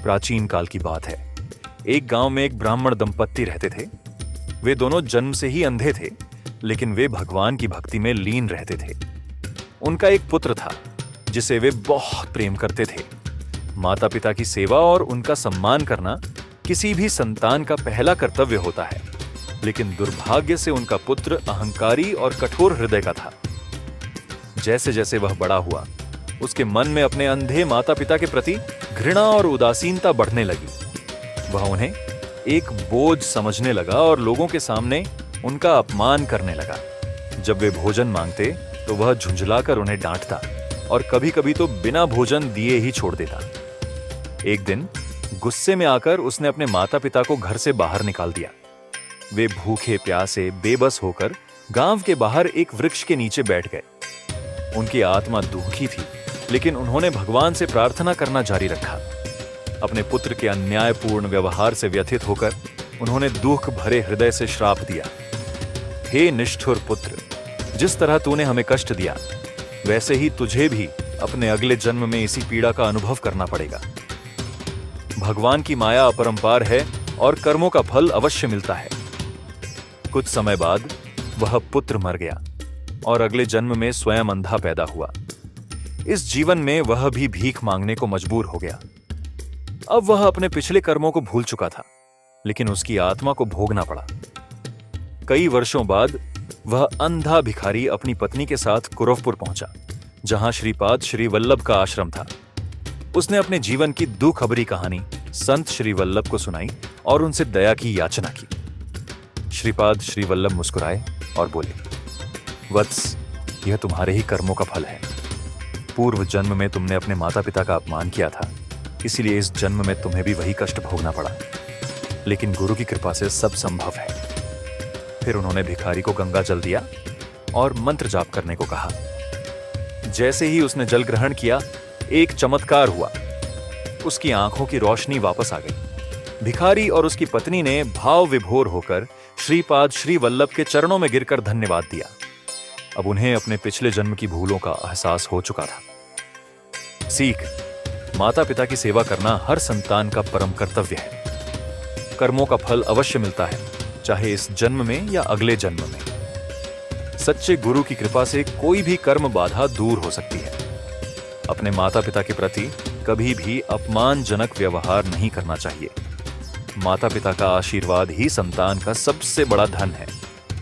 प्राचीन काल की बात है। एक गांव में एक ब्राह्मण दंपत्ति रहते थे। वे दोनों जन्म से ही अंधे थे, लेकिन वे भगवान की भक्ति में लीन रहते थे। उनका एक पुत्र था जिसे वे बहुत प्रेम करते थे। माता पिता की सेवा और उनका सम्मान करना किसी भी संतान का पहला कर्तव्य होता है, लेकिन दुर्भाग्य से उनका पुत्र अहंकारी और कठोर हृदय का था। जैसे जैसे वह बड़ा हुआ, उसके मन में अपने अंधे माता पिता के प्रति घृणा और उदासीनता बढ़ने लगी। वह उन्हें एक बोझ समझने लगा और लोगों के सामने उनका अपमान करने लगा। जब वे भोजन मांगते तो वह झुंझलाकर उन्हें डांटता और कभी-कभी तो बिना भोजन दिए ही छोड़ देता। एक दिन गुस्से में आकर उसने अपने माता पिता को घर से बाहर निकाल दिया। वे भूखे प्यासे बेबस होकर गांव के बाहर एक वृक्ष के नीचे बैठ गए। उनकी आत्मा दुखी थी, लेकिन उन्होंने भगवान से प्रार्थना करना जारी रखा। अपने पुत्र के अन्यायपूर्ण व्यवहार से व्यथित होकर उन्होंने दुख भरे हृदय से श्राप दिया, हे निष्ठुर पुत्र, जिस तरह तूने हमें कष्ट दिया, वैसे ही तुझे भी अपने अगले जन्म में इसी पीड़ा का अनुभव करना पड़ेगा। भगवान की माया अपरंपार है और कर्मों का फल अवश्य मिलता है। कुछ समय बाद वह पुत्र मर गया और अगले जन्म में स्वयं अंधा पैदा हुआ। इस जीवन में वह भी भीख मांगने को मजबूर हो गया। अब वह अपने पिछले कर्मों को भूल चुका था, लेकिन उसकी आत्मा को भोगना पड़ा। कई वर्षों बाद वह अंधा भिखारी अपनी पत्नी के साथ कुरवपुर पहुंचा, जहां श्रीपाद श्री वल्लभ का आश्रम था। उसने अपने जीवन की दुखभरी कहानी संत श्री वल्लभ को सुनाई और उनसे दया की याचना की। श्रीपाद श्री वल्लभ मुस्कुराए और बोले, वत्स, यह तुम्हारे ही कर्मों का फल है। पूर्व जन्म में तुमने अपने माता पिता का अपमान किया था, इसीलिए इस जन्म में तुम्हें भी वही कष्ट भोगना पड़ा, लेकिन गुरु की कृपा से सब संभव है। फिर उन्होंने भिखारी को गंगा जल दिया और मंत्र जाप करने को कहा। जैसे ही उसने जल ग्रहण किया, एक चमत्कार हुआ। उसकी आंखों की रोशनी वापस आ गई। भिखारी और उसकी पत्नी ने भाव विभोर होकर श्रीपाद श्री वल्लभ के चरणों में गिरकर धन्यवाद दिया। अब उन्हें अपने पिछले जन्म की भूलों का एहसास हो चुका था। सीख, माता पिता की सेवा करना हर संतान का परम कर्तव्य है। कर्मों का फल अवश्य मिलता है, चाहे इस जन्म में या अगले जन्म में। सच्चे गुरु की कृपा से कोई भी कर्म बाधा दूर हो सकती है। अपने माता पिता के प्रति कभी भी अपमानजनक व्यवहार नहीं करना चाहिए। माता पिता का आशीर्वाद ही संतान का सबसे बड़ा धन है।